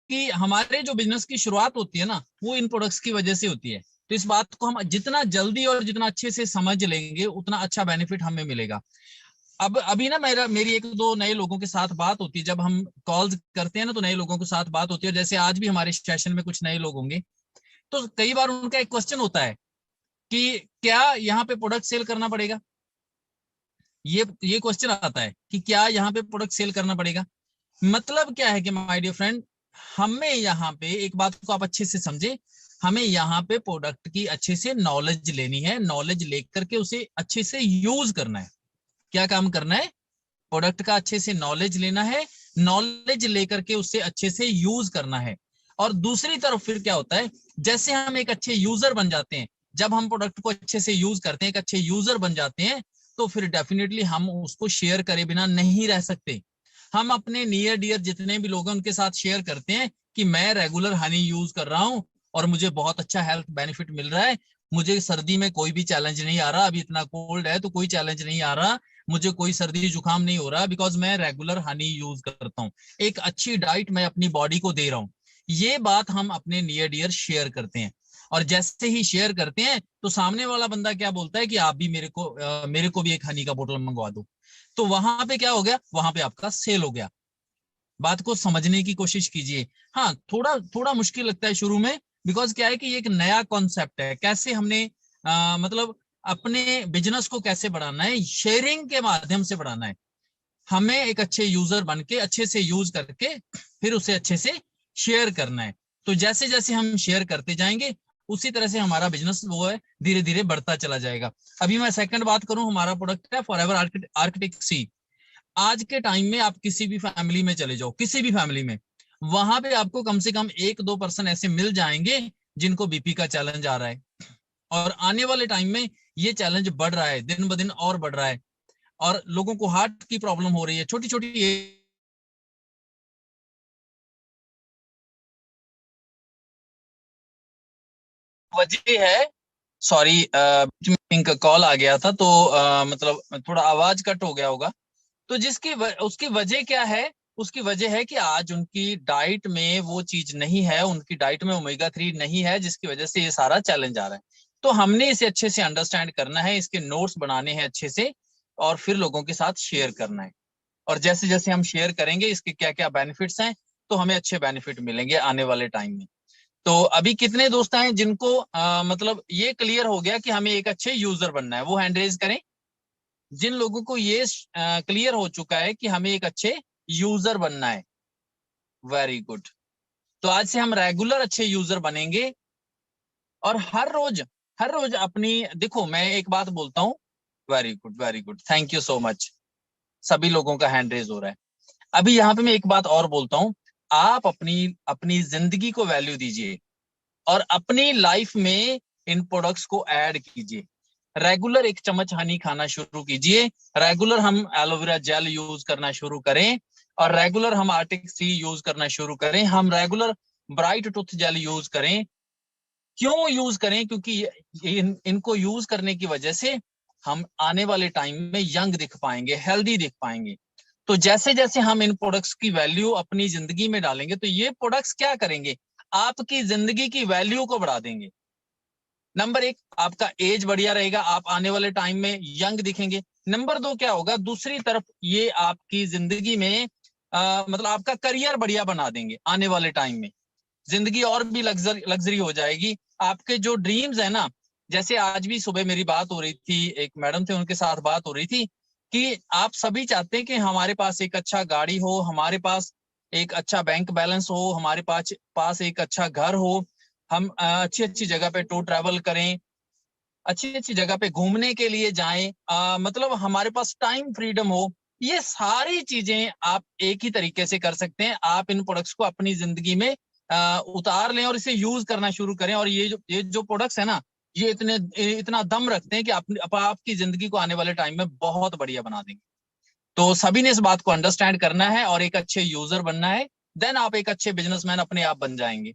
कि हमारे जो बिजनेस की शुरुआत होती है ना, वो इन प्रोडक्ट्स की वजह से होती है। तो इस बात को हम जितना जल्दी और जितना अच्छे से समझ लेंगे उतना अच्छा बेनिफिट हमें मिलेगा। अब अभी ना मेरी एक दो नए लोगों के साथ बात होती है, जब हम कॉल्स करते हैं ना तो नए लोगों के साथ बात होती है, जैसे आज भी हमारे सेशन में कुछ नए लोग होंगे। तो कई बार उनका एक क्वेश्चन होता है कि क्या यहाँ पे प्रोडक्ट सेल करना पड़ेगा। ये क्वेश्चन आता है कि क्या यहाँ पे प्रोडक्ट सेल करना पड़ेगा। मतलब क्या है कि माय डियर फ्रेंड, हमें यहाँ पे एक बात को आप अच्छे से समझे, हमें यहाँ पे प्रोडक्ट की अच्छे से नॉलेज लेनी है, नॉलेज लेकर के उसे अच्छे से यूज करना है। क्या काम करना है? प्रोडक्ट का अच्छे से नॉलेज लेना है, नॉलेज लेकर के उससे अच्छे से यूज करना है। और दूसरी तरफ फिर क्या होता है, जैसे हम एक अच्छे यूजर बन जाते हैं, जब हम प्रोडक्ट को अच्छे से यूज करते हैं, एक अच्छे यूजर बन जाते हैं, तो फिर डेफिनेटली हम उसको शेयर करे बिना नहीं रह सकते। हम अपने नियर डियर जितने भी लोग हैं उनके साथ शेयर करते हैं कि मैं रेगुलर हनी यूज कर रहा हूं और मुझे बहुत अच्छा हेल्थ बेनिफिट मिल रहा है। मुझे सर्दी में कोई भी चैलेंज नहीं आ रहा, अभी इतना कोल्ड है तो कोई चैलेंज नहीं आ रहा, मुझे कोई सर्दी जुकाम नहीं हो रहा, बिकॉज मैं रेगुलर हनी यूज करता हूँ, एक अच्छी डाइट मैं अपनी बॉडी को दे रहा हूँ। ये बात हम अपने नियर डियर शेयर करते हैं। और जैसे ही शेयर करते हैं तो सामने वाला बंदा क्या बोलता है कि आप भी मेरे को भी एक हनी का बोतल मंगवा दो। तो वहां पे क्या हो गया, वहां पे आपका सेल हो गया। बात को समझने की कोशिश कीजिए। हाँ, थोड़ा थोड़ा मुश्किल लगता है शुरू में, बिकॉज क्या है कि ये एक नया कॉन्सेप्ट है, कैसे हमने मतलब अपने बिजनेस को कैसे बढ़ाना है, शेयरिंग के माध्यम से बढ़ाना है। हमें एक अच्छे यूजर बन के अच्छे से यूज करके फिर उसे अच्छे से शेयर करना है। तो जैसे जैसे हम शेयर करते जाएंगे उसी तरह से हमारा बिजनेस वो है धीरे धीरे बढ़ता चला जाएगा। अभी मैं सेकंड बात करूं, हमारा प्रोडक्ट है फॉरएवर आर्किटेक्ट सी। आज के टाइम में आप किसी भी फैमिली में चले जाओ, किसी भी फैमिली में, वहां पे आपको कम से कम एक दो पर्सन ऐसे मिल जाएंगे जिनको बीपी का चैलेंज आ रहा है। और आने वाले टाइम में ये चैलेंज बढ़ रहा है, दिन ब दिन और बढ़ रहा है। और लोगों को हार्ट की प्रॉब्लम हो रही है, छोटी छोटी वजह है। सॉरी, इनका कॉल आ गया था तो मतलब थोड़ा आवाज कट हो गया होगा। तो उसकी वजह क्या है? उसकी वजह है कि आज उनकी डाइट में वो चीज नहीं है, उनकी डाइट में ओमेगा 3 नहीं है, जिसकी वजह से ये सारा चैलेंज आ रहा है। तो हमने इसे अच्छे से अंडरस्टैंड करना है, इसके नोट्स बनाने हैं अच्छे से, और फिर लोगों के साथ शेयर करना है। और जैसे जैसे हम शेयर करेंगे इसके क्या क्या बेनिफिट्स हैं, तो हमें अच्छे बेनिफिट मिलेंगे आने वाले टाइम में। तो अभी कितने दोस्त हैं जिनको मतलब ये क्लियर हो गया कि हमें एक अच्छे यूजर बनना है, वो हैंड रेज करें। जिन लोगों को ये क्लियर हो चुका है कि हमें एक अच्छे यूजर बनना है, वेरी गुड। तो आज से हम रेगुलर अच्छे यूजर बनेंगे। और हर रोज अपनी, देखो मैं एक बात बोलता हूँ, very good very good, thank you so much. सभी लोगों का हैंड रेज हो रहा है। अभी यहाँ पे मैं एक बात और बोलता हूँ, आप अपनी अपनी जिंदगी को वैल्यू दीजिए और अपनी लाइफ में इन प्रोडक्ट्स को ऐड कीजिए। रेगुलर एक चम्मच हनी खाना शुरू कीजिए, रेगुलर हम एलोवेरा जेल यूज करना शुरू करें, और रेगुलर हम आर्टिक सी यूज करना शुरू करें, हम regular bright tooth gel use करें। क्यों यूज करें? क्योंकि इनको यूज करने की वजह से हम आने वाले टाइम में यंग दिख पाएंगे, हेल्दी दिख पाएंगे। तो जैसे जैसे हम इन प्रोडक्ट्स की वैल्यू अपनी जिंदगी में डालेंगे तो ये प्रोडक्ट्स क्या करेंगे, आपकी जिंदगी की वैल्यू को बढ़ा देंगे। नंबर एक, आपका एज बढ़िया रहेगा, आप आने वाले टाइम में यंग दिखेंगे। नंबर दो क्या होगा, दूसरी तरफ ये आपकी जिंदगी में मतलब आपका करियर बढ़िया बना देंगे आने वाले टाइम में। जिंदगी और भी लग्जरी हो जाएगी। आपके जो ड्रीम्स है ना, जैसे आज भी सुबह मेरी बात हो रही थी, एक मैडम थे उनके साथ बात हो रही थी कि आप सभी चाहते हैं कि हमारे पास एक अच्छा गाड़ी हो, हमारे पास एक अच्छा बैंक बैलेंस हो, हमारे पास एक अच्छा घर हो, हम अच्छी अच्छी जगह पे टूर ट्रैवल करें, अच्छी अच्छी जगह पे घूमने के लिए जाएं, मतलब हमारे पास टाइम फ्रीडम हो। ये सारी चीजें आप एक ही तरीके से कर सकते हैं। आप इन प्रोडक्ट्स को अपनी जिंदगी में उतार लें और इसे यूज करना शुरू करें। और ये जो प्रोडक्ट्स है ना, ये इतना दम रखते हैं कि आपकी जिंदगी को आने वाले टाइम में बहुत बढ़िया बना देंगे। तो सभी ने इस बात को अंडरस्टैंड करना है और एक अच्छे यूजर बनना है, देन आप एक अच्छे बिजनेसमैन अपने आप बन जाएंगे।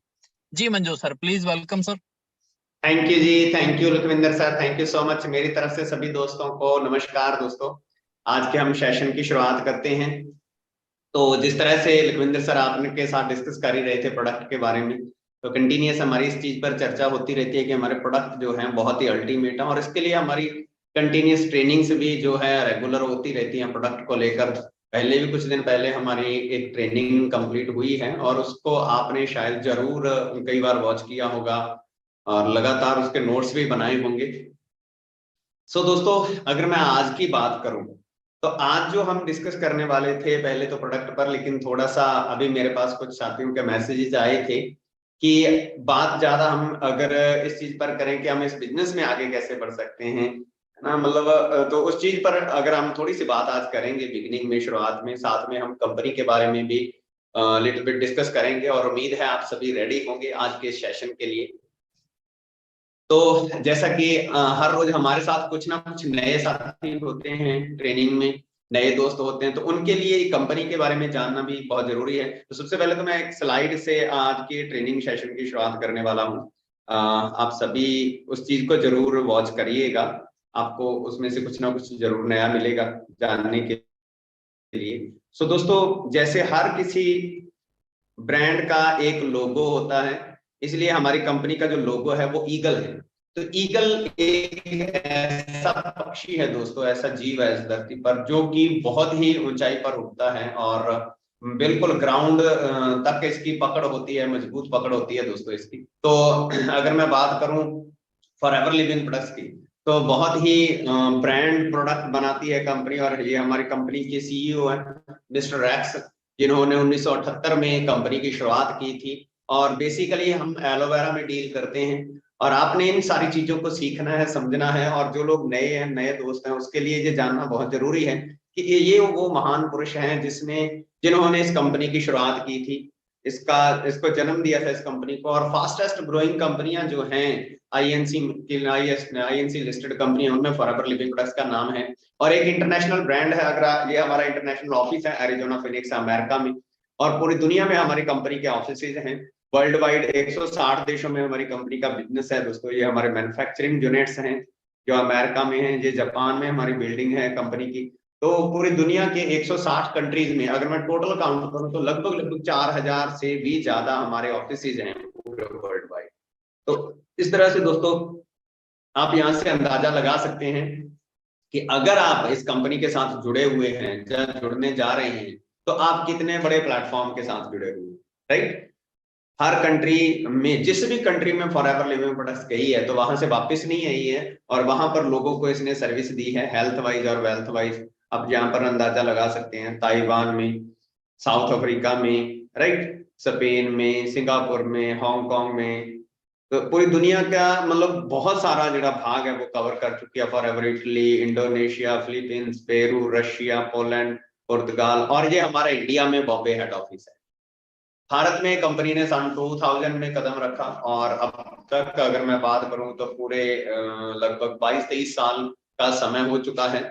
जी Manju sir, please welcome sir. Thank you जी, thank you Lakhwinder sir, thank you so much. मेरी तरफ से सभी दोस्तों को नमस्कार। दोस्तों, आज के हम सेशन की शुरुआत करते हैं। तो जिस तरह से लखविंदर सर आपने के साथ डिस्कस कर ही रहे थे प्रोडक्ट के बारे में, तो कंटिन्यूस हमारी इस चीज पर चर्चा होती रहती है कि हमारे प्रोडक्ट जो हैं बहुत ही अल्टीमेट है, और इसके लिए हमारी कंटिन्यूस ट्रेनिंग्स भी जो है रेगुलर होती रहती है प्रोडक्ट को लेकर। पहले भी कुछ दिन पहले हमारी एक ट्रेनिंग कंप्लीट हुई है, और उसको आपने शायद जरूर कई बार वॉच किया होगा और लगातार उसके नोट्स भी बनाए होंगे। सो दोस्तों, अगर मैं आज की बात करूं, तो आज जो हम डिस्कस करने वाले थे पहले तो प्रोडक्ट पर, लेकिन थोड़ा सा अभी मेरे पास कुछ साथियों के मैसेजेस आए थे कि बात ज्यादा हम अगर इस चीज पर करें कि हम इस बिजनेस में आगे कैसे बढ़ सकते हैं, है ना, मतलब तो उस चीज पर अगर हम थोड़ी सी बात आज करेंगे बिगिनिंग में, शुरुआत में, साथ में हम कंपनी के बारे में भी लिटिल बिट डिस्कस करेंगे, और उम्मीद है आप सभी रेडी होंगे आज के सेशन के लिए। तो जैसा कि हर रोज हमारे साथ कुछ ना कुछ नए साथी होते हैं ट्रेनिंग में, नए दोस्त होते हैं, तो उनके लिए कंपनी के बारे में जानना भी बहुत जरूरी है। तो सबसे पहले तो मैं एक स्लाइड से आज के ट्रेनिंग सेशन की शुरुआत करने वाला हूँ। आप सभी उस चीज को जरूर वॉच करिएगा, आपको उसमें से कुछ ना कुछ जरूर नया मिलेगा जानने के लिए। सो दोस्तों, जैसे हर किसी ब्रांड का एक लोगो होता है, इसलिए हमारी कंपनी का जो लोगो है वो ईगल है। तो ईगल एक ऐसा पक्षी है दोस्तों, ऐसा जीव है इस धरती पर जो कि बहुत ही ऊंचाई पर उड़ता है, और बिल्कुल ग्राउंड तक इसकी पकड़ होती है, मजबूत पकड़ होती है दोस्तों इसकी। तो अगर मैं बात करूं फॉरएवर लिविंग प्रोडक्ट्स की, तो बहुत ही ब्रांड प्रोडक्ट बनाती है कंपनी, और ये हमारी कंपनी के सीईओ है मिस्टर रैक्स, जिन्होंने 1978 में कंपनी की शुरुआत की थी। और बेसिकली हम एलोवेरा में डील करते हैं, और आपने इन सारी चीजों को सीखना है, समझना है, और जो लोग नए हैं, नए दोस्त हैं, उसके लिए ये जानना बहुत जरूरी है कि ये वो महान पुरुष हैं जिन्होंने इस कंपनी की शुरुआत की थी, इसको जन्म दिया था इस कंपनी को। और फास्टेस्ट ग्रोइंग कंपनियां जो हैं आईएनसी लिस्टेड कंपनी, उनमें फॉरएवर लिविंग प्रोडक्ट्स का नाम है। और एक इंटरनेशनल ब्रांड है, अगर ये हमारा इंटरनेशनल ऑफिस है एरिजोना फिनिक्स अमेरिका में, और पूरी दुनिया में हमारी कंपनी के ऑफिसेज हैं। वर्ल्ड वाइड 160 देशों में हमारी कंपनी का बिजनेस है दोस्तों। ये हमारे मैन्युफैक्चरिंग यूनिट्स हैं जो अमेरिका में हैं, ये जापान में हमारी बिल्डिंग है कंपनी की। तो पूरी दुनिया के 160 कंट्रीज में अगर मैं टोटल काउंट करूं तो लगभग लगभग 4000 से भी ज्यादा हमारे ऑफिसेज हैं पूरे वर्ल्ड वाइड। तो इस तरह से दोस्तों आप यहां से अंदाजा लगा सकते हैं कि अगर आप इस कंपनी के साथ जुड़े हुए हैं, जब जुड़ने जा रहे हैं, तो आप कितने बड़े प्लेटफॉर्म के साथ जुड़े हुए हैं, राइट। हर कंट्री में, जिस भी कंट्री में फॉरएवर लिविंग प्रोडक्ट्स गई है, तो वहां से वापस नहीं आई है, और वहां पर लोगों को इसने सर्विस दी है हेल्थ वाइज और वेल्थ वाइज। आप यहाँ पर अंदाजा लगा सकते हैं, ताइवान में, साउथ अफ्रीका में, राइट, स्पेन में, सिंगापुर में, हांगकांग में, तो पूरी दुनिया का मतलब बहुत सारा जो भाग है वो कवर कर चुकी है forever. Italy, Indonesia, Philippines, Peru, Russia, Poland, पुर्तगाल, और ये हमारा इंडिया में बॉम्बे हेड ऑफिस है। भारत में कंपनी ने सन 2000 में कदम रखा, और अब तक अगर मैं बात करूं तो पूरे लगभग 22-23 साल का समय हो चुका है।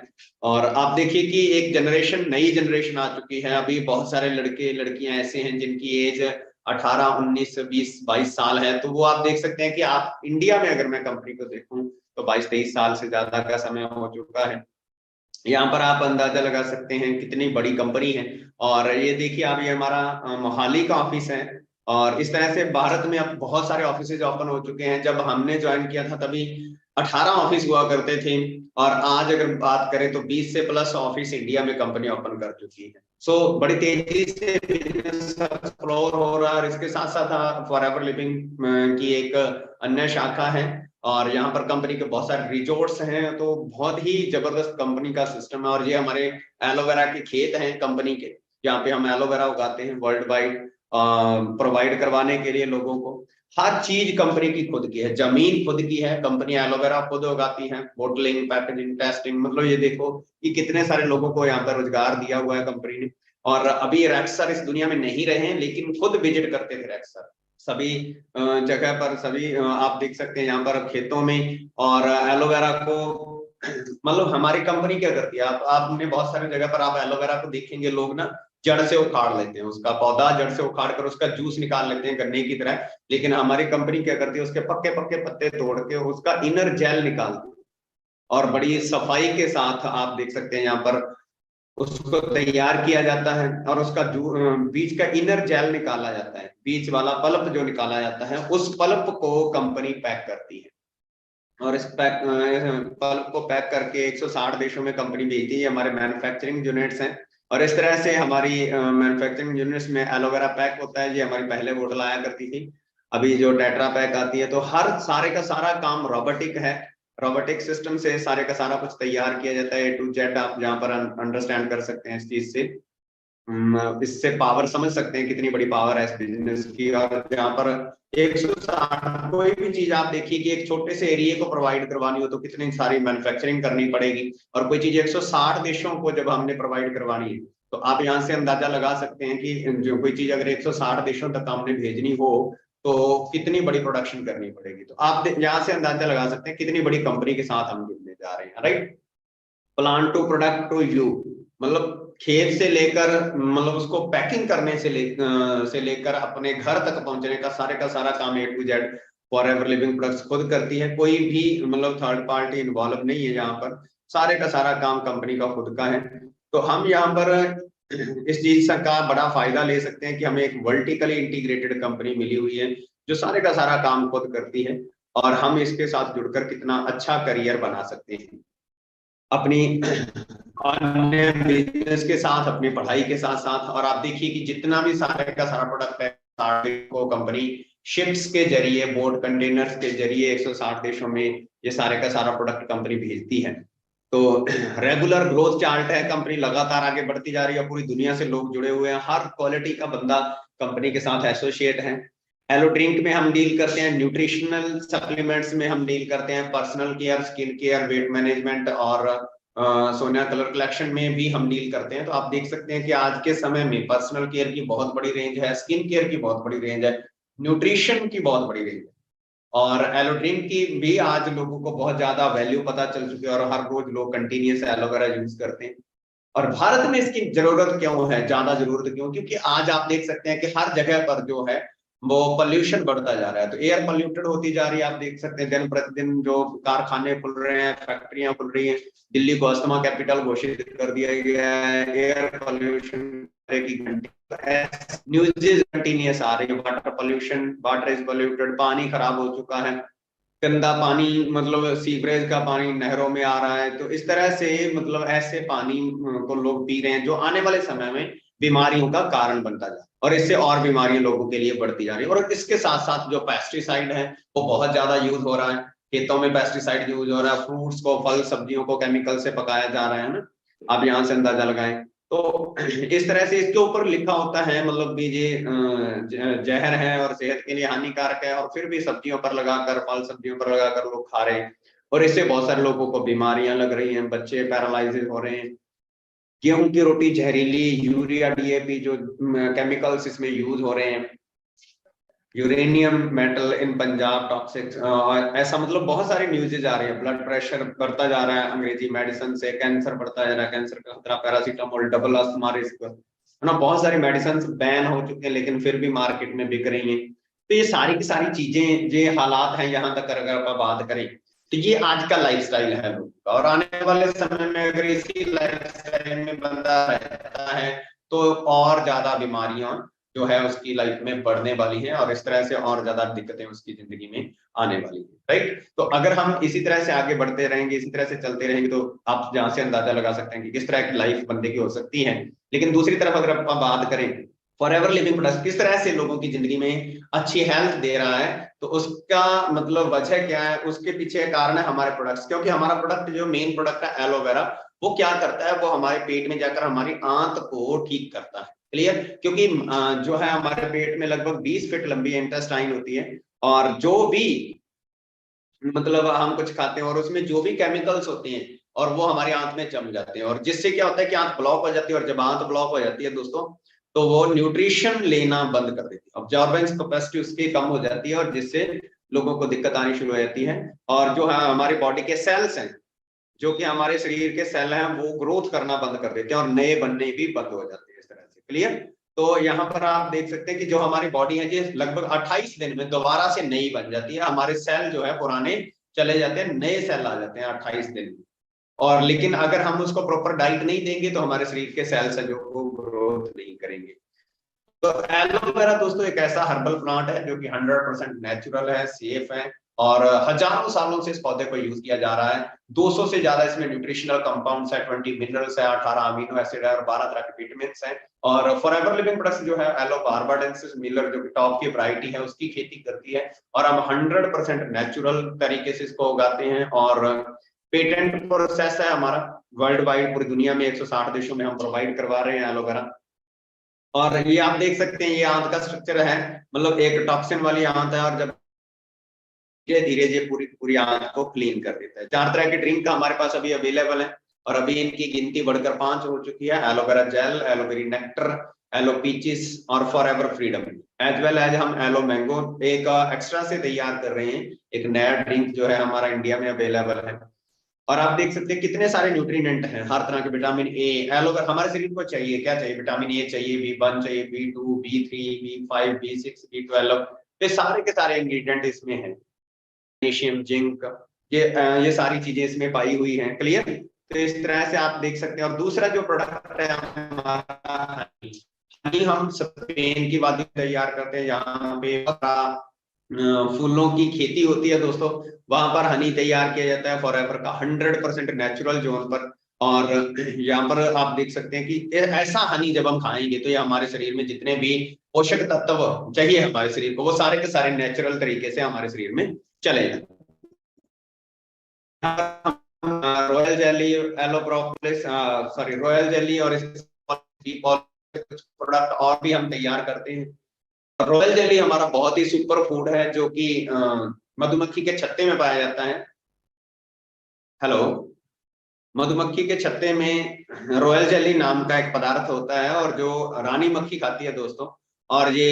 और आप देखिए कि एक जनरेशन, नई जनरेशन आ चुकी है। अभी बहुत सारे लड़के लड़कियां ऐसे हैं जिनकी एज 18, 19, 20, 22 साल है। तो वो आप देख सकते हैं कि आप इंडिया में अगर मैं कंपनी को देखूं तो 22-23 साल से ज्यादा का समय हो चुका है। यहाँ पर आप अंदाजा लगा सकते हैं कितनी बड़ी कंपनी है। और ये देखिए, आप, ये हमारा मोहाली का ऑफिस है, और इस तरह से भारत में अब बहुत सारे ऑफिसेज ओपन हो चुके हैं। जब हमने ज्वाइन किया था तभी 18 ऑफिस हुआ करते थे, और आज अगर बात करें तो 20 से प्लस ऑफिस इंडिया में कंपनी ओपन कर चुकी है। सो बड़ी तेजी से बिजनेस एक्सप्लोर हो रहा है। और इसके साथ साथ फॉरएवर लिविंग की एक अन्य शाखा है, और यहाँ पर कंपनी के बहुत सारे रिजोर्ट्स हैं। तो बहुत ही जबरदस्त कंपनी का सिस्टम है। और ये हमारे एलोवेरा के खेत हैं कंपनी के, जहाँ पे हम एलोवेरा उगाते हैं वर्ल्ड वाइड, प्रोवाइड करवाने के लिए लोगों को। हर चीज कंपनी की खुद की है, जमीन खुद की है, कंपनी एलोवेरा खुद उगाती है, बोटलिंग, पैकेजिंग, टेस्टिंग, मतलब ये देखो कि कितने सारे लोगों को यहाँ पर रोजगार दिया हुआ है कंपनी ने। और अभी रैक्स सर इस दुनिया में नहीं रहे हैं, लेकिन खुद विजिट करते थे रैक्स सर सभी जगह पर। सभी आप देख सकते हैं यहाँ पर खेतों में, और एलोवेरा को मतलब हमारी कंपनी क्या करती है, आपने बहुत सारी जगह पर आप एलोवेरा को देखेंगे, लोग ना जड़ से उखाड़ लेते हैं, उसका पौधा जड़ से उखाड़ कर उसका जूस निकाल लेते हैं गन्ने की तरह। लेकिन हमारी कंपनी क्या करती है, उसके पक्के पक्के पत्ते तोड़ के उसका इनर जेल निकालती है, और बड़ी सफाई के साथ आप देख सकते हैं यहाँ पर उसको तैयार किया जाता है और उसका बीज का इनर जेल निकाला जाता है, बीज वाला पल्प जो निकाला जाता है, उस पल्प को कंपनी पैक करती है और इस पल्प को पैक करके 160 देशों में कंपनी भेजती है। हमारे मैन्युफैक्चरिंग यूनिट्स हैं और इस तरह से हमारी मैन्युफैक्चरिंग यूनिट्स में एलोवेरा पैक होता है, ये हमारी पहले बोतल आया करती थी, अभी जो टेट्रा पैक आती है। तो हर सारे का सारा काम रोबोटिक है, रोबोटिक सिस्टम से सारे का सारा कुछ तैयार किया जाता है, A to Z। आप जहाँ पर अंडरस्टैंड कर सकते हैं इस चीज से, इससे पावर समझ सकते हैं कितनी बड़ी पावर है इस बिजनेस की। और जहाँ पर 160 कोई भी चीज आप देखिए कि एक छोटे से एरिया को प्रोवाइड करवानी हो तो कितनी सारी मैन्युफैक्चरिंग करनी पड़ेगी, और कोई चीज 160 देशों को जब हमने प्रोवाइड करवानी है तो आप यहाँ से अंदाजा लगा सकते हैं कि जो कोई चीज अगर 160 देशों तक हमने भेजनी हो तो कितनी बड़ी प्रोडक्शन करनी पड़ेगी। तो आप यहाँ से अंदाजा लगा सकते हैं कितनी बड़ी कंपनी के साथ हम जुड़ने जा रहे हैं, right. Plant to product to you, मतलब खेत से लेकर मतलब उसको पैकिंग करने से लेकर अपने घर तक पहुंचने का सारा काम A to Z forever living products खुद करती है। कोई भी मतलब थर्ड पार्टी इन्वॉल्व नहीं है, यहाँ पर सारे का सारा काम कंपनी का खुद का है। तो हम यहाँ पर इस चीज का बड़ा फायदा ले सकते हैं कि हमें एक वर्टिकली इंटीग्रेटेड कंपनी मिली हुई है जो सारे का सारा काम खुद करती है, और हम इसके साथ जुड़कर कितना अच्छा करियर बना सकते हैं अपनी अन्य बिजनेस के साथ, अपनी पढ़ाई के साथ साथ। और आप देखिए कि जितना भी सारे का सारा प्रोडक्ट है को कंपनी शिप्स के जरिए, बोट कंटेनर्स के जरिए 160 देशों में ये सारे का सारा प्रोडक्ट कंपनी भेजती है। तो रेगुलर ग्रोथ चार्ट है, कंपनी लगातार आगे बढ़ती जा रही है, पूरी दुनिया से लोग जुड़े हुए हैं, हर क्वालिटी का बंदा कंपनी के साथ एसोसिएट है। हेलो ड्रिंक में हम डील करते हैं, न्यूट्रिशनल सप्लीमेंट्स में हम डील करते हैं, personal care, skin care, weight management और सोनिया कलर कलेक्शन में भी हम डील करते हैं। तो आप देख सकते हैं कि आज के समय में पर्सनल केयर की बहुत बड़ी रेंज है, स्किन केयर की बहुत बड़ी रेंज है, न्यूट्रिशन की बहुत बड़ी रेंज है, और एलोड्रिंक की भी आज लोगों को बहुत ज्यादा वैल्यू पता चल चुकी है और हर रोज लोग कंटिन्यूस एलोवेरा यूज करते हैं। और भारत में इसकी जरूरत क्यों है, ज्यादा जरूरत क्यों? क्योंकि आज आप देख सकते हैं कि हर जगह पर जो है वो पोल्यूशन बढ़ता जा रहा है, तो एयर पोल्यूटेड होती जा रही है। आप देख सकते हैं दिन प्रतिदिन जो कारखाने खुल रहे हैं, फैक्ट्रियां खुल रही हैं, दिल्ली को अस्थमा कैपिटल घोषित कर दिया गया है, एयर पोल्यूशन की न्यूज़ कंटिन्यूस आ रही है, water pollution, water is polluted, पानी खराब हो चुका है, गंदा पानी मतलब सीवरेज का पानी नहरों में आ रहा है। तो इस तरह से मतलब ऐसे पानी को लोग पी रहे हैं जो आने वाले समय में बीमारियों का कारण बनता जा रहा है, और इससे और बीमारियां लोगों के लिए बढ़ती जा रही है। और इसके साथ साथ जो पेस्टिसाइड है वो बहुत ज्यादा यूज हो रहा है, खेतों में पेस्टिसाइड यूज हो रहा है, फ्रूट्स को, फल सब्जियों को केमिकल से पकाया जा रहा है ना, आप यहाँ से अंदाजा लगाएं। तो इस तरह से इसके ऊपर लिखा होता है मतलब भी ये जहर है और सेहत के लिए हानिकारक है, और फिर भी सब्जियों पर लगाकर, फल सब्जियों पर लगाकर लोग खा रहे हैं, और इससे बहुत सारे लोगों को बीमारियां लग रही हैं, बच्चे पैरालाइज हो रहे हैं। गेहूं की रोटी जहरीली, यूरिया, डीएपी जो केमिकल्स इसमें यूज हो रहे हैं, यूरेनियम मेटल इन पंजाब टॉक्सिक, ऐसा मतलब बहुत सारी न्यूज़ेज आ रही है। ब्लड प्रेशर बढ़ता जा रहा है अंग्रेजी मेडिसिन से, कैंसर बढ़ता जा रहा है, कैंसर का खतरा, पैरासीटामोल, डबल अस्थमा रिस्क, है ना, बहुत सारी मेडिसिन बैन हो चुके हैं लेकिन फिर भी मार्केट में बिक रही हैं। तो ये सारी की सारी चीजें, ये हालात हैं यहाँ तक अगर आप बात करें तो ये आज का लाइफस्टाइल है लोगों का, और आने वाले समय में अगर इसी लाइफस्टाइल में बंदा रहता है तो और ज्यादा बीमारियां जो है उसकी लाइफ में बढ़ने वाली है, और इस तरह से और ज्यादा दिक्कतें उसकी जिंदगी में आने वाली है, राइट। तो अगर हम इसी तरह से आगे बढ़ते रहेंगे, इसी तरह से चलते रहेंगे, तो आप जहां से अंदाजा लगा सकते हैं कि किस तरह की लाइफ बंदे की हो सकती है। लेकिन दूसरी तरफ अगर आप बात करें फॉरएवर लिविंग प्रोडक्ट्स किस तरह से लोगों की जिंदगी में अच्छी हेल्थ दे रहा है, तो उसका मतलब वजह क्या है, उसके पीछे कारण है हमारे प्रोडक्ट्स। क्योंकि हमारा प्रोडक्ट जो मेन प्रोडक्ट है एलोवेरा, वो क्या करता है, वो हमारे पेट में जाकर हमारी आंत को ठीक करता है, क्लियर। क्योंकि जो है हमारे पेट में लगभग 20 फीट लंबी इंटेस्टाइन होती है, और जो भी मतलब हम कुछ खाते हैं और उसमें जो भी केमिकल्स होते हैं और वो हमारी आंत में जम जाते हैं, और जिससे क्या होता है कि आंत ब्लॉक हो जाती है, और जब आंत ब्लॉक हो जाती है दोस्तों तो वो न्यूट्रिशन लेना बंद कर देती है, ऑब्जॉर्बेंस कैपेसिटी उसकी कम हो जाती है, और जिससे लोगों को दिक्कत आनी शुरू हो जाती है। और जो है हमारी बॉडी के सेल्स हैं, जो कि हमारे शरीर के सेल हैं, वो ग्रोथ करना बंद कर देते हैं और नए बनने भी बंद हो जाते हैं इस तरह से, क्लियर। तो यहाँ पर आप देख सकते हैं कि जो हमारी बॉडी है ये लगभग 28 दिन में दोबारा से नई बन जाती है, हमारे सेल जो है पुराने चले जाते हैं, नए सेल आ जाते हैं 28 दिन में। और लेकिन अगर हम उसको प्रॉपर डाइट नहीं देंगे तो हमारे शरीर के सेल्स है जो वो ग्रोथ नहीं करेंगे। तो एलोवेरा दोस्तों एक ऐसा हर्बल प्लांट है जो कि 100% नेचुरल है, सेफ है, और हजारों सालों से इस पौधे को यूज किया जा रहा है। 200 से ज्यादा इसमें न्यूट्रिशनल कंपाउंड्स है, 20 मिनरल्स है, 18 अमीनो एसिड है और 12 तरह के विटामिन है। और फॉरएवर लिविंग प्रोडक्ट्स जो है एलो बार्बाडेंसिस मिलर जो कि टॉप की वैरायटी है उसकी खेती करती है, और हम 100% नेचुरल तरीके से इसको उगाते हैं। और पेटेंट प्रोसेस है हमारा वर्ल्ड वाइड, पूरी दुनिया में 160 देशों में हम प्रोवाइड करवा रहे हैं एलोवेरा। और ये आप देख सकते हैं ये आंत का स्ट्रक्चर है, मतलब एक टॉक्सिन वाली आंत है, और जब धीरे धीरे ये पूरी पूरी आंत को क्लीन कर देता है। 4 तरह के ड्रिंक का हमारे पास अभी अवेलेबल है, और अभी इनकी गिनती बढ़कर 5 हो चुकी है। एलोवेरा जेल, एलोवेरी नेक्टर, एलो पीचिस और Forever Freedom, as well as हम एलो मैंगो एक एक्स्ट्रा से तैयार कर रहे हैं। एक नया ड्रिंक जो है हमारा इंडिया में अवेलेबल है। और आप देख सकते हैं कितने सारे न्यूट्रिएंट हैं, हर तरह के विटामिन ए, एलोवेरा हमारे शरीर को चाहिए, क्या चाहिए, विटामिन ए चाहिए, बी1 चाहिए, बी2, बी3, बी5, बी6, बी12, ये सारे के सारे इंग्रेडिएंट इसमें हैं। मैग्नीशियम, जिंक, ये सारी चीजें इसमें पाई हुई हैं। क्लियर? तो इस तरह से आप देख सकते हैं। और दूसरा जो प्रोडक्ट है हमारा हनी, हम स्पेन की वादी तैयार करते हैं, यहाँ पे फूलों की खेती होती है दोस्तों, वहां पर हनी तैयार किया जाता है फॉरएवर का 100% नेचुरल जोन पर। और यहाँ पर आप देख सकते हैं कि ऐसा हनी जब हम खाएंगे तो ये हमारे शरीर में जितने भी पोषक तत्व चाहिए हमारे शरीर को वो सारे के सारे नेचुरल तरीके से हमारे शरीर में चले जाते हैं। Royal jelly, aloe propolis, sorry royal jelly और प्रोडक्ट और भी हम तैयार करते हैं। रॉयल जेली हमारा बहुत ही सुपर फूड है जो कि मधुमक्खी के छत्ते में पाया जाता है। हेलो, मधुमक्खी के छत्ते में रॉयल जेली नाम का एक पदार्थ होता है, और जो रानी मक्खी खाती है दोस्तों। और ये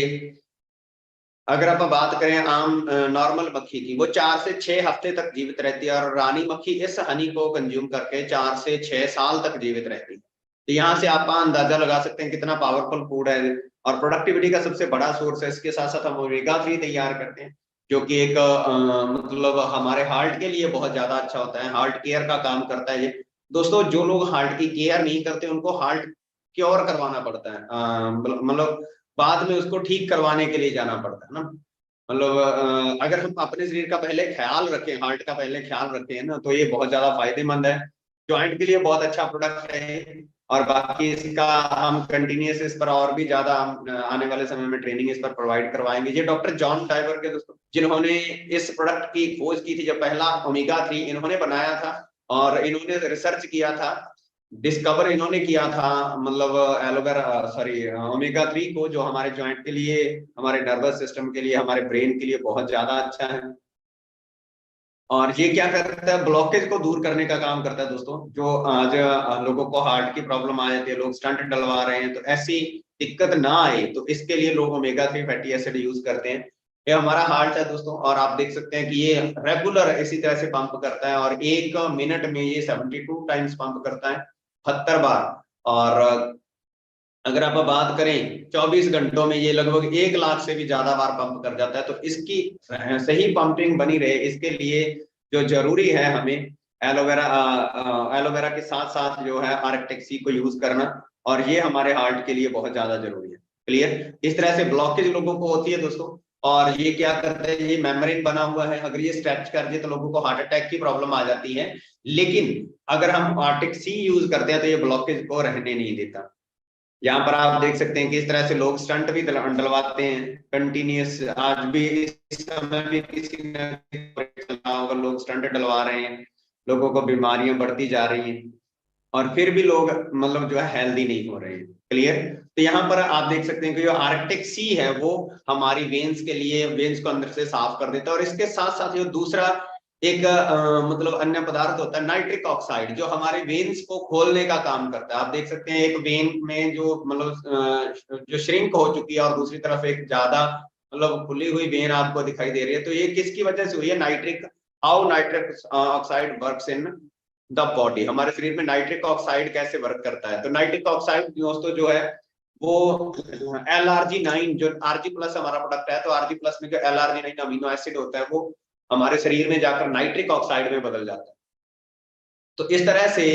अगर आप बात करें आम नॉर्मल मक्खी की, वो 4 से 6 हफ्ते तक जीवित रहती है, और रानी मक्खी इस हनी को कंज्यूम करके 4 से 6 साल तक जीवित रहती है। तो यहाँ से आप अंदाजा लगा सकते हैं कितना पावरफुल फूड है, और प्रोडक्टिविटी का सबसे बड़ा सोर्स है। इसके साथ साथ हम ओमेगा 3 तैयार करते हैं जो कि एक मतलब हमारे हार्ट के लिए बहुत ज्यादा अच्छा होता है, हार्ट केयर का काम करता है ये। दोस्तों जो लोग हार्ट की केयर नहीं करते उनको हार्ट क्योर करवाना पड़ता है, मतलब बाद में उसको ठीक करवाने के लिए जाना पड़ता है ना। मतलब अगर हम अपने शरीर का पहले ख्याल रखें, हार्ट का पहले ख्याल रखें ना, तो ये बहुत ज्यादा फायदेमंद है, जॉइंट के लिए बहुत अच्छा प्रोडक्ट है। और बाकी इसका हम कंटिन्यूस इस पर और भी ज्यादा आने वाले समय में ट्रेनिंग इस पर प्रोवाइड करवाएंगे। ये डॉक्टर जॉन टाइबर के दोस्तों जिन्होंने इस प्रोडक्ट की खोज की थी, जब पहला ओमेगा 3 इन्होंने बनाया था, और इन्होंने रिसर्च किया था, डिस्कवर इन्होंने किया था, मतलब एलोवेरा सॉरी ओमेगा 3 को, जो हमारे जॉइंट के लिए, हमारे नर्वस सिस्टम के लिए, हमारे ब्रेन के लिए बहुत ज्यादा अच्छा है। और ये क्या करता है, ब्लॉकेज को दूर करने का काम करता है दोस्तों। जो आज लोगों को हार्ट की प्रॉब्लम आ जाती है, लोग स्टंट डलवा रहे हैं, तो ऐसी दिक्कत ना आए तो इसके लिए लोग ओमेगा 3 फैटी एसिड यूज करते हैं। ये हमारा हार्ट है दोस्तों, और आप देख सकते हैं कि ये रेगुलर इसी तरह से पंप करता है, और 1 मिनट में ये 72 टाइम्स पंप करता है, 72 बार। और अगर आप बात करें 24 घंटों में ये लगभग 1 लाख से भी ज्यादा बार पंप कर जाता है। तो इसकी सही पंपिंग बनी रहे इसके लिए जो जरूरी है हमें एलोवेरा, एलोवेरा के साथ साथ जो है आर्कटेक सी को यूज करना, और ये हमारे हार्ट के लिए बहुत ज्यादा जरूरी है। क्लियर? इस तरह से ब्लॉकेज लोगों को होती है दोस्तों, और ये क्या करते हैं, ये मेम्ब्रेन बना हुआ है, अगर ये स्ट्रेच कर दे तो लोगों को हार्ट अटैक की प्रॉब्लम आ जाती है। लेकिन अगर हम आर्कटेक सी यूज करते हैं तो ये ब्लॉकेज को रहने नहीं देता। यहाँ पर आप देख सकते हैं कि इस तरह से लोग स्टंट भी डलवाते हैं कंटिन्यूस, आज भी इस समय भी किसी ने चला होगा, लोग स्टंट डलवा रहे हैं, लोगों को बीमारियां बढ़ती जा रही हैं, और फिर भी लोग मतलब जो है हेल्दी नहीं हो रहे हैं। क्लियर? तो यहाँ पर आप देख सकते हैं कि जो आर्कटिक सी है वो हमारी वेन्स के लिए, वेन्स को अंदर से साफ कर देता है। और इसके साथ साथ जो दूसरा एक मतलब अन्य पदार्थ होता है नाइट्रिक ऑक्साइड, जो हमारे वेन्स को खोलने का काम करता है। आप देख सकते हैं एक वेन में जो मतलब जो श्रिंक हो चुकी है, और दूसरी तरफ एक ज्यादा मतलब खुली हुई वेन आपको दिखाई दे रही है, तो ये किसकी वजह से हुई है? Nitric, how nitric oxide works in the body, हमारे शरीर में नाइट्रिक ऑक्साइड कैसे वर्क करता है। तो नाइट्रिक ऑक्साइड दोस्तों जो है वो LRG9, जो RG प्लस हमारा प्रोडक्ट है, तो RG प्लस में जो LRG9 अमीनो एसिड होता है वो हमारे शरीर में जाकर नाइट्रिक ऑक्साइड में बदल जाता है। तो इस तरह से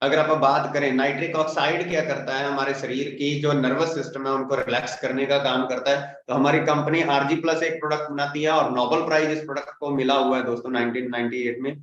अगर आप बात करें, नाइट्रिक ऑक्साइड क्या करता है, हमारे शरीर की जो नर्वस सिस्टम है उनको रिलैक्स करने का काम करता है। तो हमारी कंपनी आरजी प्लस एक प्रोडक्ट बनाती है और नोबेल प्राइज इस प्रोडक्ट को मिला हुआ है दोस्तों 1998 में।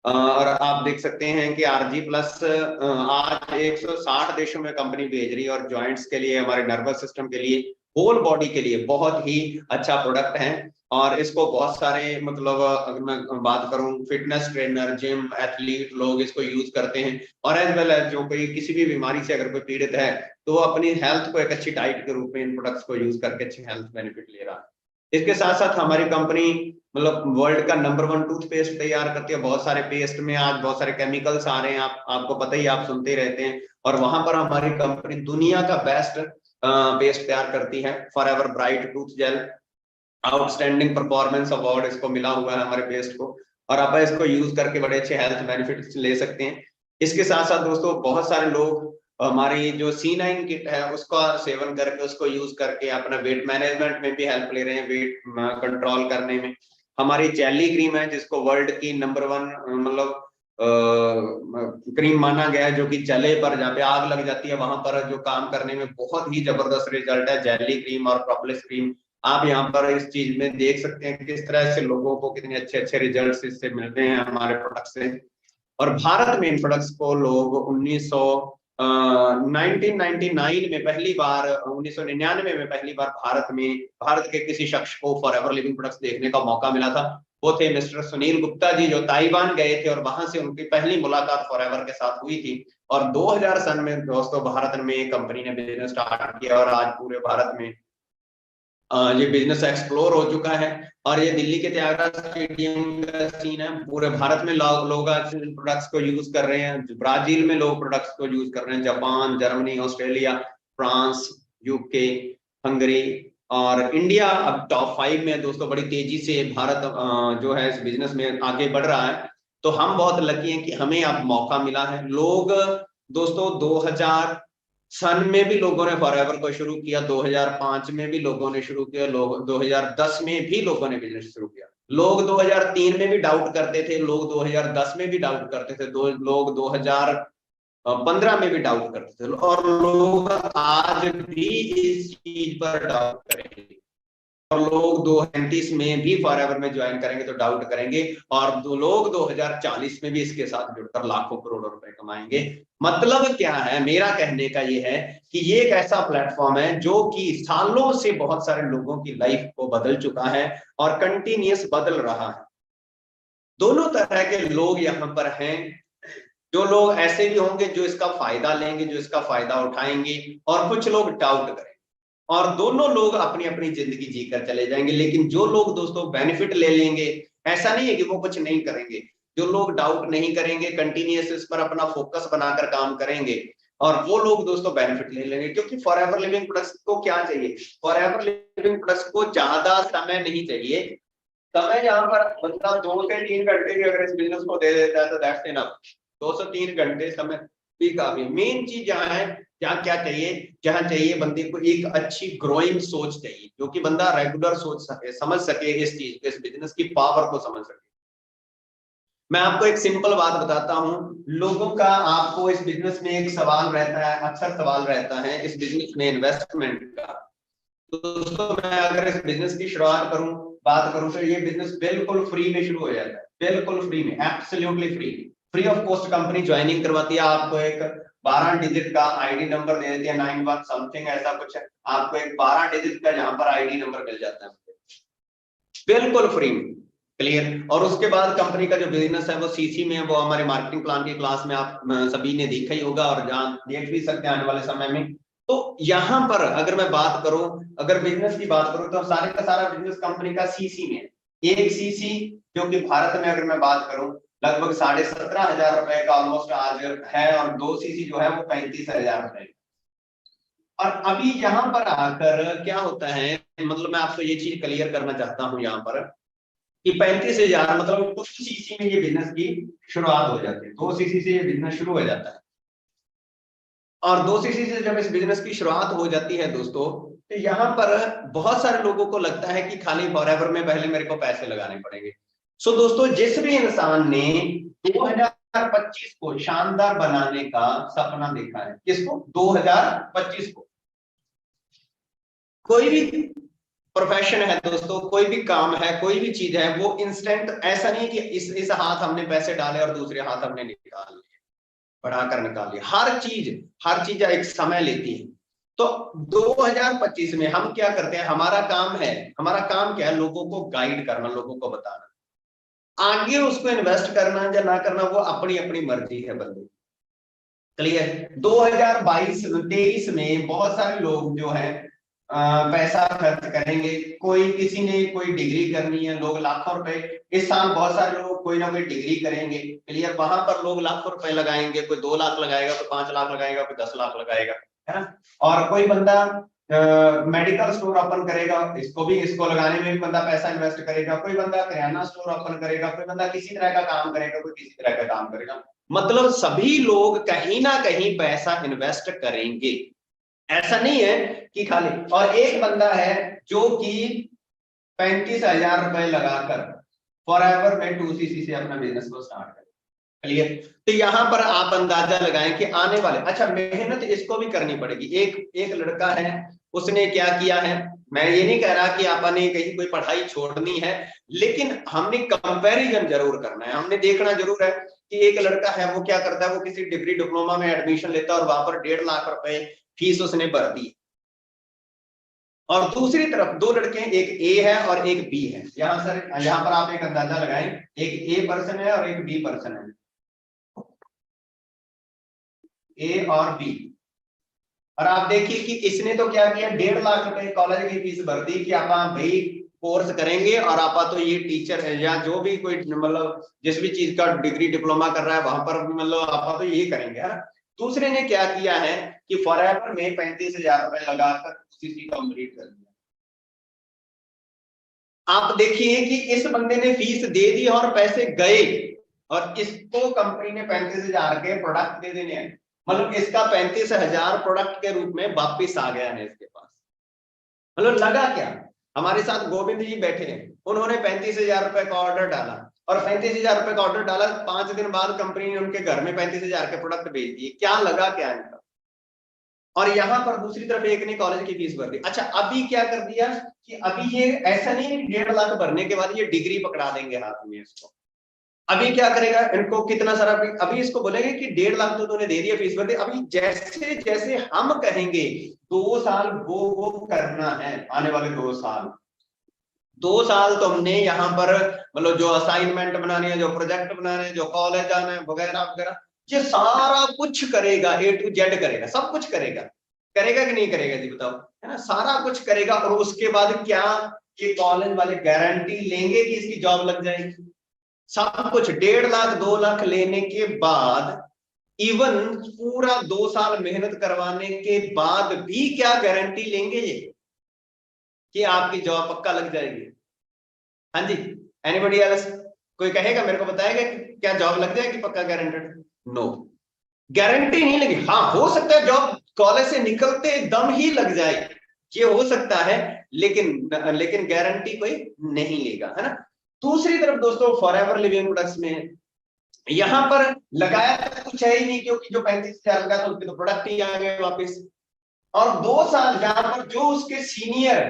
और आप देख सकते हैं कि आरजी प्लस आज 160 देशों में कंपनी भेज रही है और जॉइंट्स के लिए, हमारे नर्वस सिस्टम के लिए, होल बॉडी के लिए बहुत ही अच्छा प्रोडक्ट है। और इसको बहुत सारे मतलब अगर मैं बात करूं, फिटनेस ट्रेनर, जिम, एथलीट लोग इसको यूज करते हैं। और एज वेल एज जो कोई किसी भी बीमारी से अगर कोई पीड़ित है तो वो अपनी हेल्थ को एक अच्छी डाइट के रूप में इन प्रोडक्ट्स को यूज करके अच्छे हेल्थ बेनिफिट ले रहा है। इसके साथ साथ हमारी कंपनी मतलब वर्ल्ड का नंबर 1 टूथपेस्ट तैयार करती है। बहुत सारे पेस्ट में आज बहुत सारे केमिकल्स आ रहे हैं, आपको पता ही, आप सुनते ही रहते हैं। और वहां पर हमारी कंपनी दुनिया का बेस्ट पेस्ट तैयार करती है। Forever Bright tooth gel, outstanding performance award इसको मिला हुआ है हमारे पेस्ट को। और आप इसको यूज करके बड़े अच्छे हेल्थ बेनिफिट्स ले सकते हैं। इसके साथ साथ दोस्तों बहुत सारे लोग हमारी जो C9 किट है उसका सेवन करके, उसको यूज करके अपना वेट मैनेजमेंट में भी हेल्प ले रहे हैं, वेट कंट्रोल करने में। हमारी जेली क्रीम है जिसको वर्ल्ड की नंबर 1 मतलब क्रीम माना गया है, जो कि जले पर जहाँ पे आग लग जाती है वहां पर जो काम करने में बहुत ही जबरदस्त रिजल्ट है, जेली क्रीम और प्रोपोलिस क्रीम। आप यहाँ पर इस चीज में देख सकते हैं कि किस तरह से लोगों को कितने अच्छे अच्छे रिजल्ट्स इससे मिलते हैं हमारे प्रोडक्ट से। और भारत में इन प्रोडक्ट्स को लोग 1999 में पहली बार, 1999 में पहली बार भारत के किसी शख्स को फॉरएवर लिविंग प्रोडक्ट्स देखने का मौका मिला था। वो थे मिस्टर सुनील गुप्ता जी, जो ताइवान गए थे और वहां से उनकी पहली मुलाकात फॉरएवर के साथ हुई थी। और 2000 सन में दोस्तों भारत में कंपनी ने बिजनेस स्टार्ट किया और आज पूरे भारत में ये बिजनेस एक्सप्लोर हो चुका है। और ये दिल्ली के त्यागराज स्टेडियम का सीन है। पूरे भारत में लोग आज प्रोडक्ट्स को यूज कर रहे हैं। ब्राजील में लोग प्रोडक्ट्स को यूज कर रहे हैं, Japan, Germany, Australia, France, UK, Hungary और इंडिया अब टॉप 5 में दोस्तों। बड़ी तेजी से भारत जो है इस बिजनेस में आगे बढ़ रहा है। तो हम बहुत लकी हैं कि हमें अब मौका मिला है। लोग दोस्तों 2000 सन में भी लोगों ने फॉरएवर को शुरू किया, 2005 में भी लोगों ने शुरू किया, लोग 2010 में भी लोगों ने बिजनेस शुरू किया। लोग 2003 में भी डाउट करते थे, लोग 2010 में भी डाउट करते थे, लोग 2015 में भी डाउट करते थे और लोग आज भी इस चीज पर डाउट करेंगे। और लोग 2035 में भी फॉरएवर में ज्वाइन करेंगे तो डाउट करेंगे। और लोग 2040 में भी इसके साथ जुड़कर लाखों करोड़ों रुपए कमाएंगे। मतलब क्या है, मेरा कहने का ये है कि ये एक ऐसा प्लेटफॉर्म है जो कि सालों से बहुत सारे लोगों की लाइफ को बदल चुका है और कंटिन्यूअस बदल रहा है। दोनों तरह के लोग यहाँ पर हैं। जो लोग ऐसे भी होंगे जो इसका फायदा लेंगे, जो इसका फायदा उठाएंगे, और कुछ लोग डाउट करेंगे। और दोनों लोग अपनी अपनी जिंदगी जीकर चले जाएंगे। लेकिन जो लोग दोस्तों बेनिफिट ले लेंगे, ऐसा नहीं है कि वो कुछ नहीं करेंगे। जो लोग डाउट नहीं करेंगे, कंटिन्यूअस इस पर अपना फोकस बनाकर काम करेंगे, और वो लोग दोस्तों बेनिफिट ले लेंगे। क्योंकि फॉरएवर लिविंग प्रोडक्ट्स को क्या चाहिए, फॉरएवर लिविंग प्रोडक्ट्स को ज्यादा समय नहीं चाहिए। समय यहाँ पर बंदा 2 से 3 घंटे भी अगर इस बिजनेस को दे देता है तो दैट्स इनफ। 2 से 3 घंटे समय भी काफी। मेन चीज यहाँ है, जहाँ क्या चाहिए, जहाँ चाहिए बंदे को एक अच्छी ग्रोइंग सोच चाहिए, जो कि बंदा रेगुलर सोच सके, समझ सके इस चीज को, इस बिजनेस की पावर को समझ सके। मैं आपको एक सिंपल बात बताता हूँ। लोगों का आपको इस बिजनेस में एक सवाल रहता है, अक्सर सवाल रहता है इस बिजनेस में इन्वेस्टमेंट का। तो दोस्तों मैं अगर इस बिजनेस की शुरुआत करूं, बात करूं, तो ये बिजनेस बिल्कुल फ्री में शुरू हो जाता है। बिल्कुल फ्री में, absolutely free of cost company joining करवाती है। आपको एक 12 डिजिट का आईडी नंबर दे देती है, 91 समथिंग ऐसा कुछ है। आपको एक 12 डिजिट का यहाँ पर आईडी नंबर मिल जाता है बिल्कुल फ्री में। क्लियर। और उसके बाद कंपनी का जो बिजनेस है वो सीसी में है। वो हमारे मार्केटिंग प्लान की क्लास में आप सभी ने देखा ही होगा और जहां देख भी सकते हैं आने वाले समय में। तो यहाँ पर अगर मैं बात करूं, अगर बिजनेस की बात करूं, तो सारे का सारा बिजनेस कंपनी का सीसी में है। एक सीसी जो कि भारत में अगर मैं बात करूं लगभग 17,500 रुपए का ऑलमोस्ट आज है, और 2 सीसी जो है वो 35,000 रुपए। और अभी यहाँ पर आकर क्या होता है, मतलब मैं आपको ये चीज क्लियर करना चाहता हूँ यहाँ पर कि 35,000 मतलब 2 सीसी में ये बिजनेस की शुरुआत हो जाती है। 2 सीसी से ये बिजनेस शुरू हो जाता है। और 2 सीसी से जब इस बिजनेस की शुरुआत हो जाती है दोस्तों, तो यहाँ पर बहुत सारे लोगों को लगता है कि खाली फॉरएवर में पहले मेरे को पैसे लगाने पड़ेंगे। सो दोस्तों जिस भी इंसान ने 2000 2025 को शानदार बनाने का सपना देखा है। किसको? 2025 को। कोई भी प्रोफेशन है दोस्तों, कोई भी काम है, कोई भी चीज है, वो इंस्टेंट ऐसा नहीं कि इस हाथ हमने पैसे डाले और दूसरे हाथ हमने निकाल लिए, बढ़ाकर निकाल लिया। हर चीज एक समय लेती है। तो 2025 में हम क्या करते हैं, हमारा काम क्या है, लोगों को गाइड करना, लोगों को बताना। आगे उसको इन्वेस्ट करना या ना करना वो अपनी अपनी मर्जी है बंदे। क्लियर? 2022-23 में बहुत सारे लोग जो है पैसा खर्च करेंगे। किसी ने कोई डिग्री करनी है, लोग लाखों रुपए, इस साल बहुत सारे लोग कोई ना कोई डिग्री करेंगे। क्लियर? वहां पर लोग लाखों रुपए लगाएंगे, कोई 2 लाख लगाएगा, कोई 5 लाख लगाएगा, कोई 10 लाख लगाएगा, है ना। और कोई बंदा मेडिकल स्टोर ओपन करेगा, इसको लगाने में भी बंदा पैसा इन्वेस्ट करेगा। कोई बंदा किराना स्टोर ओपन करेगा, कोई बंदा किसी तरह का काम करेगा, कोई किसी तरह का काम करेगा। मतलब सभी लोग कहीं ना कहीं पैसा इन्वेस्ट करेंगे। ऐसा नहीं है कि खाली। और एक बंदा है जो कि 35,000 रुपए लगाकर फॉरएवर में 2cc से अपना बिजनेस को स्टार्ट करे। क्लियर? तो यहां पर आप अंदाजा लगाएं कि आने वाले, अच्छा मेहनत इसको भी करनी पड़ेगी। एक लड़का है, उसने क्या किया है, मैं ये नहीं कह रहा कि आपने कहीं कोई पढ़ाई छोड़नी है, लेकिन हमने कंपैरिजन जरूर करना है। हमने देखना जरूर है कि एक लड़का है वो क्या करता है, वो किसी डिग्री डिप्लोमा में एडमिशन लेता है और वहां पर 1.5 लाख रुपए फीस उसने भर दी। और दूसरी तरफ 2 लड़के, एक ए है और एक बी है। यहाँ पर आप एक अंदाजा लगाएं, एक ए पर्सन है और एक बी पर्सन है, ए और बी। और आप देखिए कि इसने तो क्या किया, 1.5 लाख रुपए कॉलेज की फीस भर दी कि आप भाई कोर्स करेंगे और आप तो ये टीचर है या जो भी कोई मतलब जिस भी चीज का डिग्री डिप्लोमा कर रहा है वहां पर मतलब आप तो ये करेंगे, है ना। दूसरे ने क्या किया है कि फॉरएवर में 35,000 रुपए लगाकर सीसी कंप्लीट कर दिया। आप देखिए कि इस बंदे ने फीस दे दी और पैसे गए, और इसको कंपनी ने 35,000 के प्रोडक्ट दे देने हैं। मतलब इसका 35,000 प्रोडक्ट के रूप में वापिस आ गया है इसके पास। मतलब लगा क्या, हमारे साथ गोविंद जी बैठे हैं, उन्होंने 35,000 रुपए का ऑर्डर डाला और 35,000 रुपए का ऑर्डर डाला, 5 दिन बाद कंपनी ने उनके घर में 35,000 के प्रोडक्ट भेज दिए। क्या लगा क्या इनका? और यहाँ पर दूसरी तरफ एक ने कॉलेज की फीस भर दी। अच्छा अभी क्या कर दिया कि अभी ये ऐसा नहीं है 1.5 लाख भरने के बाद ये डिग्री पकड़ा देंगे हाथ में इसको। अभी क्या करेगा, इनको कितना सारा, अभी इसको बोलेंगे कि 1.5 लाख तो तूने दे दिया फीस भर दे। अभी जैसे जैसे हम कहेंगे 2 साल वो करना है, आने वाले 2 साल तो हमने यहाँ पर मतलब जो असाइनमेंट बनानी है, जो प्रोजेक्ट बनाने हैं, जो कॉलेज जाना है वगैरह वगैरह, ये सारा कुछ करेगा, A to Z करेगा, सब कुछ करेगा। करेगा कि नहीं करेगा जी बताओ, है ना। सारा कुछ करेगा और उसके बाद क्या ये कॉलेज वाले गारंटी लेंगे कि इसकी जॉब लग जाएगी? सब कुछ 1.5 लाख 2 लाख लेने के बाद, इवन पूरा 2 साल मेहनत करवाने के बाद भी क्या गारंटी लेंगे ये कि आपकी जॉब पक्का लग जाएगी? हाँ जी, एनीबॉडी एल्स? कोई कहेगा, मेरे को बताएगा कि क्या जॉब लग जाएगी पक्का गारंटेड? नो, गारंटी नहीं लगी। हाँ हो सकता है जॉब कॉलेज से निकलते दम ही लग जाए, ये हो सकता है, लेकिन गारंटी कोई नहीं लेगा, है ना। दूसरी तरफ दोस्तों फॉरएवर लिविंग प्रोडक्ट्स में यहां पर लगाया तो कुछ है ही नहीं, क्योंकि जो 35,000 लगा था उसके तो प्रोडक्ट ही आ गए वापस। और 2 साल जहां पर जो उसके सीनियर,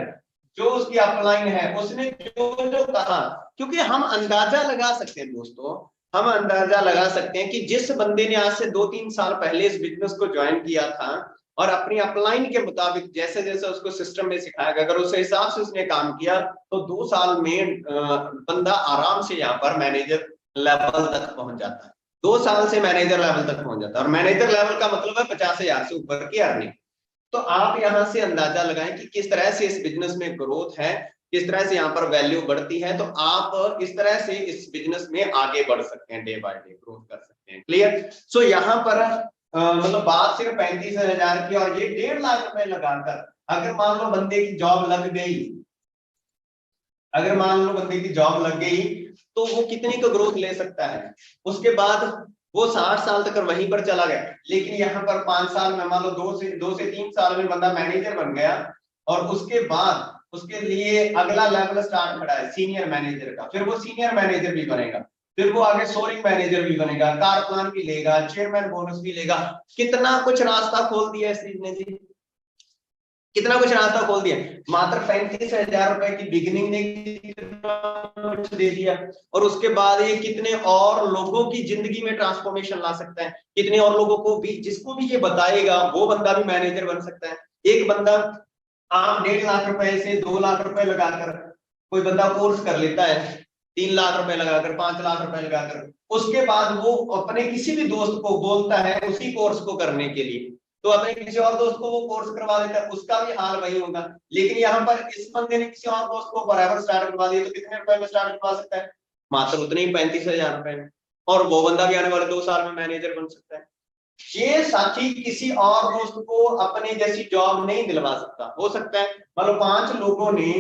जो उसकी अपलाइन है, उसने जो जो कहा, क्योंकि हम अंदाजा लगा सकते हैं दोस्तों, हम अंदाजा लगा सकते हैं कि जिस बंदे ने आज से 2-3 साल पहले इस बिजनेस को ज्वाइन किया था और अपनी अपलाइन के मुताबिक जैसे जैसे उसको सिस्टम में सिखाया गया, अगर उस हिसाब से उसने काम किया तो 2 साल में बंदा आराम से यहाँ पर मैनेजर लेवल तक पहुंच जाता है। 2 साल से मैनेजर लेवल तक पहुंच जाता है। और मैनेजर लेवल का मतलब है 50,000 से ऊपर की अर्निंग। तो आप यहां से अंदाजा लगाएं कि किस तरह से इस बिजनेस में ग्रोथ है, किस तरह से यहाँ पर वैल्यू बढ़ती है। तो आप इस तरह से इस बिजनेस में आगे बढ़ सकते हैं, डे बाय डे ग्रोथ कर सकते हैं। क्लियर? सो यहाँ पर मतलब बात सिर्फ 35,000 की, और ये 1.5 लाख रुपए लगाकर अगर मान लो बंदे की जॉब लग गई, अगर मान लो बंदे की जॉब लग गई तो वो कितनी को ग्रोथ ले सकता है? उसके बाद वो 60 साल तक वहीं पर चला गया। लेकिन यहाँ पर 5 साल में मान लो 2 से 3 साल में बंदा मैनेजर बन गया, और उसके बाद उसके लिए अगला लेवल स्टार्ट खड़ा है सीनियर मैनेजर का, फिर वो सीनियर मैनेजर भी बनेगा। फिर वो आगे सोरिंग मैनेजर भी बनेगा, कार प्लान भी लेगा, चेयरमैन बोनस भी लेगा। कितना कुछ रास्ता खोल दिया इस चीज ने जी, कितना कुछ रास्ता खोल दिया। मात्र 35,000 रुपए की बिगिनिंग ने कुछ दे दिया, और उसके बाद ये कितने और लोगों की जिंदगी में ट्रांसफॉर्मेशन ला सकता है, कितने और लोगों को भी, जिसको भी ये बताएगा वो बंदा भी मैनेजर बन सकता है। एक बंदा, आप 1.5 लाख रुपए से 2 लाख रुपए लगाकर कोई बंदा कोर्स कर लेता है, 3 लाख रुपए लगाकर, 5 लाख रुपए लगाकर, उसके बाद वो अपने किसी भी दोस्त को बोलता है उसी कोर्स को करने के लिए, तो अपने किसी और दोस्त को वो कोर्स करवा देता है, उसका भी हाल वही होगा। लेकिन यहाँ पर इस बंदे ने किसी और दोस्त को बराबर स्टार्ट करवा दिया, तो कितने रुपए में स्टार्ट करवा सकता है? मात्र उतने ही 35,000 रुपए में, और वो बंदा भी आने वाले 2 साल में मैनेजर बन सकता है। ये साथी किसी और दोस्त को अपने जैसी जॉब नहीं दिलवा सकता। हो सकता है मतलब 5 लोगों ने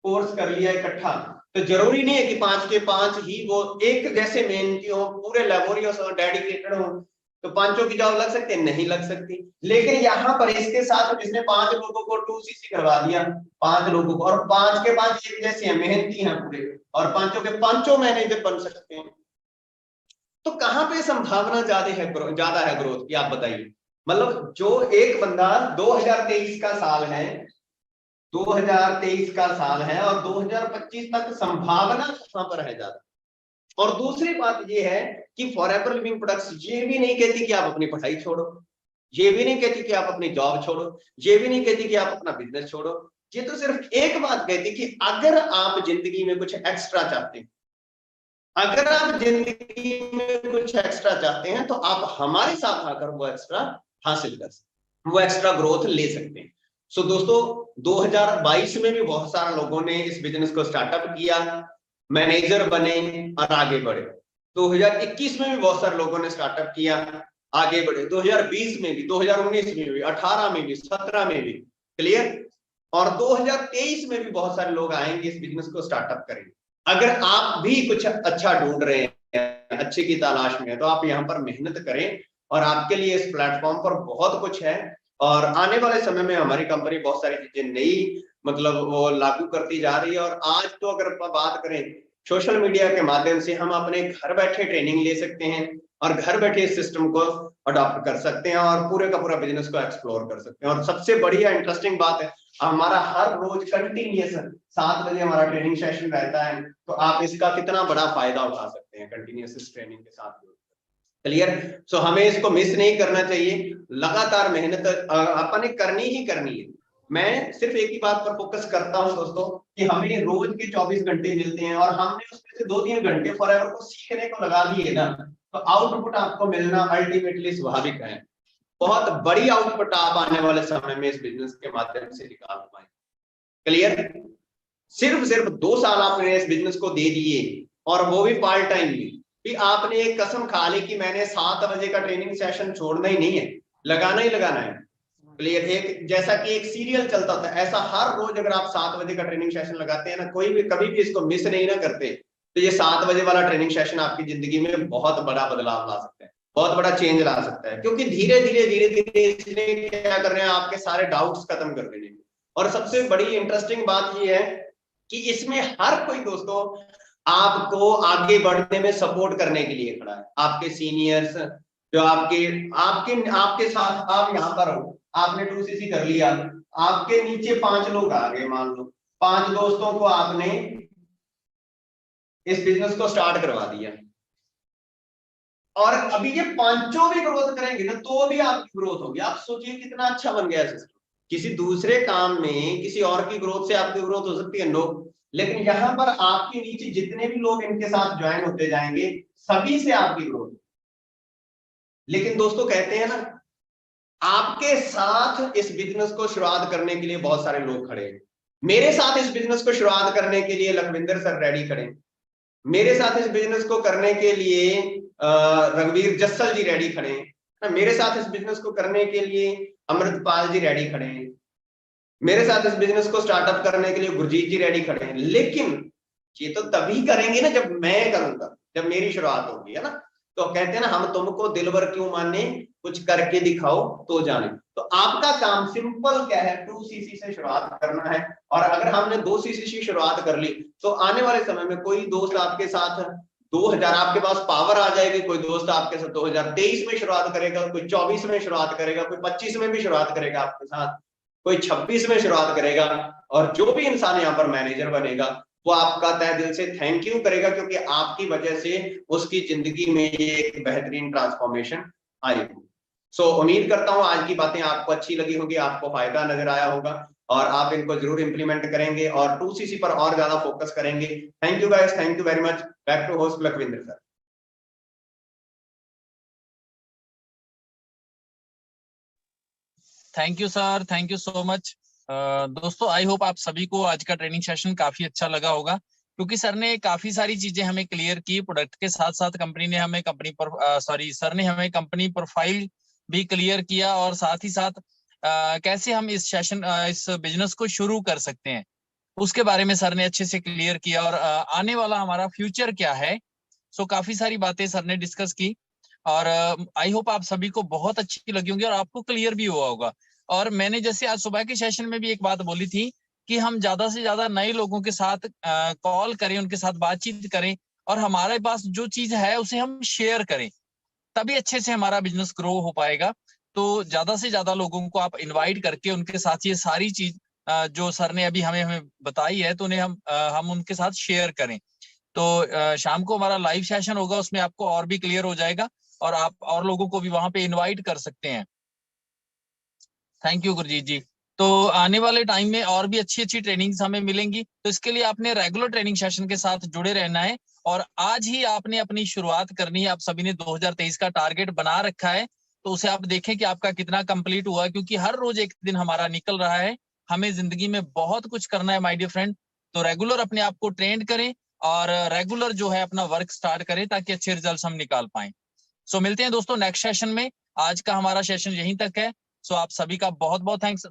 कोर्स कर लिया इकट्ठा, तो जरूरी नहीं है कि 5 के 5 ही वो एक जैसे मेहनती हो, पूरे लेबोरियस और डेडिकेटेड हो, तो 5 की जॉब लग सकती है? नहीं लग सकती। लेकिन यहाँ पर इसके साथ जिसने 5 लोगों को 2cc करवा दिया, 5 लोगों को, और 5 के 5 एक जैसे हैं, मेहनती हैं पूरे, और 5 के 5 मैनेजर बन सकते हैं। तो कहां पे संभावना ज्यादा है ग्रोथ की, आप बताइए। मतलब जो एक बंदा 2023 का साल है, 2023 का साल है, और 2025 तक संभावना कहां पर है ज्यादा। और दूसरी बात ये है कि फॉरएवर लिविंग प्रोडक्ट्स ये भी नहीं कहती कि आप अपनी पढ़ाई छोड़ो, ये भी नहीं कहती कि आप अपनी जॉब छोड़ो, ये भी नहीं कहती कि आप अपना बिजनेस छोड़ो। ये तो सिर्फ एक बात कहती कि अगर आप जिंदगी में कुछ एक्स्ट्रा चाहते हैं, अगर आप जिंदगी में कुछ एक्स्ट्रा चाहते हैं, तो आप हमारे साथ आकर वो एक्स्ट्रा हासिल कर सकते हैं, वो एक्स्ट्रा ग्रोथ ले सकते हैं। सो दोस्तों, 2022 में भी बहुत सारे लोगों ने इस बिजनेस को स्टार्टअप किया, मैनेजर बने और आगे बढ़े। 2021 में भी बहुत सारे लोगों ने स्टार्टअप किया, आगे बढ़े। 2020 में भी, 2019 में भी, 18 में भी, 17 में भी, क्लियर। और 2023 में भी बहुत सारे लोग आएंगे इस बिजनेस को स्टार्टअप करेंगे। अगर आप भी कुछ अच्छा ढूंढ रहे हैं, अच्छे की तलाश में है, तो आप यहाँ पर मेहनत करें, और आपके लिए इस प्लेटफॉर्म पर बहुत कुछ है। और आने वाले समय में हमारी कंपनी बहुत सारी चीजें नई मतलब वो लागू करती जा रही है। और आज तो अगर बात करें, सोशल मीडिया के माध्यम से हम अपने घर बैठे ट्रेनिंग ले सकते हैं, और घर बैठे इस सिस्टम को अडॉप्ट कर सकते हैं, और पूरे का पूरा बिजनेस को एक्सप्लोर कर सकते हैं। और सबसे बढ़िया इंटरेस्टिंग बात है, हमारा हर रोज कंटिन्यूअस 7 बजे हमारा ट्रेनिंग सेशन रहता है, तो आप इसका कितना बड़ा फायदा उठा सकते हैं कंटिन्यूअस ट्रेनिंग के साथ। क्लियर। सो हमें इसको मिस नहीं करना चाहिए, लगातार मेहनत अपन करनी ही करनी है। मैं सिर्फ एक ही बात पर फोकस करता हूं दोस्तों, कि हमें रोज के 24 घंटे मिलते हैं, और हमने उसमें से 2-3 घंटे फॉरएवर को सीखने को लगा दिए ना, तो आउटपुट आपको मिलना अल्टीमेटली स्वाभाविक है। बहुत बड़ी आउटपुट आप आने वाले समय में इस बिजनेस के माध्यम से निकाल पाएंगे। क्लियर। सिर्फ 2 साल आपने इस बिजनेस को दे दिए, और वो भी पार्ट टाइम भी आपने एक कसम खा ली कि मैंने 7 बजे का ट्रेनिंग सेशन छोड़ना ही नहीं है, लगाना ही लगाना है। क्लियर। एक जैसा कि एक सीरियल चलता था, ऐसा हर रोज अगर आप 7 बजे का ट्रेनिंग सेशन लगाते हैं ना, कोई भी कभी भी इसको मिस नहीं ना करते, तो ये 7 बजे वाला ट्रेनिंग सेशन आपकी जिंदगी में बहुत बड़ा बदलाव ला सकता है, बहुत बड़ा चेंज ला सकता है। क्योंकि धीरे धीरे इसने क्या कर रहे हैं, आपके सारे डाउट्स खत्म कर देने। और सबसे बड़ी इंटरेस्टिंग बात ये है कि इसमें हर कोई दोस्तों आपको आगे बढ़ने में सपोर्ट करने के लिए खड़ा है। आपके सीनियर्स जो आपके आपके आपके साथ, आप यहाँ पर हो, आपने 2cc कर लिया, आपके नीचे 5 लोग आ गए, मान लो 5 दोस्तों को आपने इस बिजनेस को स्टार्ट करवा दिया, और अभी ये 5 भी ग्रोथ करेंगे ना, तो भी आपकी ग्रोथ होगी। आप सोचिए कितना अच्छा बन गया सिस्टम। किसी दूसरे काम में किसी और की ग्रोथ से आपकी ग्रोथ हो सकती है, नो, लेकिन यहाँ पर आपके नीचे जितने भी लोग इनके साथ ज्वाइन होते जाएंगे, सभी से आपकी ग्रोथ। लेकिन दोस्तों कहते हैं ना, आपके साथ इस बिजनेस को शुरुआत करने के लिए बहुत सारे लोग खड़े हैं। मेरे साथ इस बिजनेस को शुरुआत करने के लिए लखविंदर सर रेडी खड़े, मेरे साथ इस बिजनेस को करने के लिए रघुवीर जस्सल जी रेडी खड़े हैं, मेरे साथ इस बिजनेस को करने के लिए अमृतपाल जी रेडी खड़े हैं, मेरे साथ इस बिजनेस को स्टार्टअप करने के लिए गुरजीत जी रेडी खड़े हैं। लेकिन ये तो तभी करेंगे ना जब मैं करूंगा, जब मेरी शुरुआत होगी, है ना। तो कहते हैं ना, हम तुमको दिलवर क्यों माने, कुछ करके दिखाओ तो जाने। तो आपका काम सिंपल क्या है, 2cc से शुरुआत करना है। और अगर हमने 2cc से शुरुआत कर ली, तो आने वाले समय में कोई दोस्त आपके साथ 2000 आपके पास पावर आ जाएगी। कोई दोस्त आपके साथ 2023 में शुरुआत करेगा, कोई 24 में शुरुआत करेगा, कोई 25 में भी शुरुआत करेगा आपके साथ, कोई 26 में शुरुआत करेगा। और जो भी इंसान यहाँ पर मैनेजर बनेगा वो आपका तहे दिल से थैंक यू करेगा, क्योंकि आपकी वजह से उसकी जिंदगी में ये एक बेहतरीन ट्रांसफॉर्मेशन आएगी। सो उम्मीद करता हूँ आज की बातें आपको अच्छी लगी होगी, आपको फायदा नजर आया होगा और आप इनको जरूर इंप्लीमेंट करेंगे और 2CC पर और ज्यादा फोकस करेंगे। Thank you guys, thank you very much. Back to host Lakhwinder sir. Thank you sir, thank you so much. दोस्तों आई होप आप सभी को आज का ट्रेनिंग सेशन काफी अच्छा लगा होगा, क्योंकि सर ने काफी सारी चीजें हमें क्लियर की। प्रोडक्ट के साथ साथ कंपनी ने हमें सर ने हमें कंपनी प्रोफाइल भी क्लियर किया, और साथ ही साथ कैसे हम इस बिजनेस को शुरू कर सकते हैं उसके बारे में सर ने अच्छे से क्लियर किया, और आने वाला हमारा फ्यूचर क्या है। सो काफी सारी बातें सर ने डिस्कस की, और आई होप आप सभी को बहुत अच्छी लगी होंगी और आपको क्लियर भी हुआ होगा। और मैंने जैसे आज सुबह के सेशन में भी एक बात बोली थी कि हम ज्यादा से ज्यादा नए लोगों के साथ कॉल करें, उनके साथ बातचीत करें, और हमारे पास जो चीज है उसे हम शेयर करें, तभी अच्छे से हमारा बिजनेस ग्रो हो पाएगा। तो ज्यादा से ज्यादा लोगों को आप इनवाइट करके उनके साथ ये सारी चीज जो सर ने अभी हमें हमें बताई है, तो उन्हें हम उनके साथ शेयर करें। तो शाम को हमारा लाइव सेशन होगा, उसमें आपको और भी क्लियर हो जाएगा, और आप और लोगों को भी वहां पे इनवाइट कर सकते हैं। थैंक यू गुरजीत जी। तो आने वाले टाइम में और भी अच्छी अच्छी ट्रेनिंग्स हमें मिलेंगी, तो इसके लिए आपने रेगुलर ट्रेनिंग सेशन के साथ जुड़े रहना है, और आज ही आपने अपनी शुरुआत करनी है। आप सभी ने 2023 का टारगेट बना रखा है, तो उसे आप देखें कि आपका कितना कंप्लीट हुआ, क्योंकि हर रोज एक दिन हमारा निकल रहा है। हमें जिंदगी में बहुत कुछ करना है माय डियर फ्रेंड। तो रेगुलर अपने आप को ट्रेंड करें, और रेगुलर जो है अपना वर्क स्टार्ट करें, ताकि अच्छे रिजल्ट हम निकाल पाए। सो मिलते हैं दोस्तों नेक्स्ट सेशन में। आज का हमारा सेशन यहीं तक है। सो आप सभी का बहुत बहुत थैंक्स।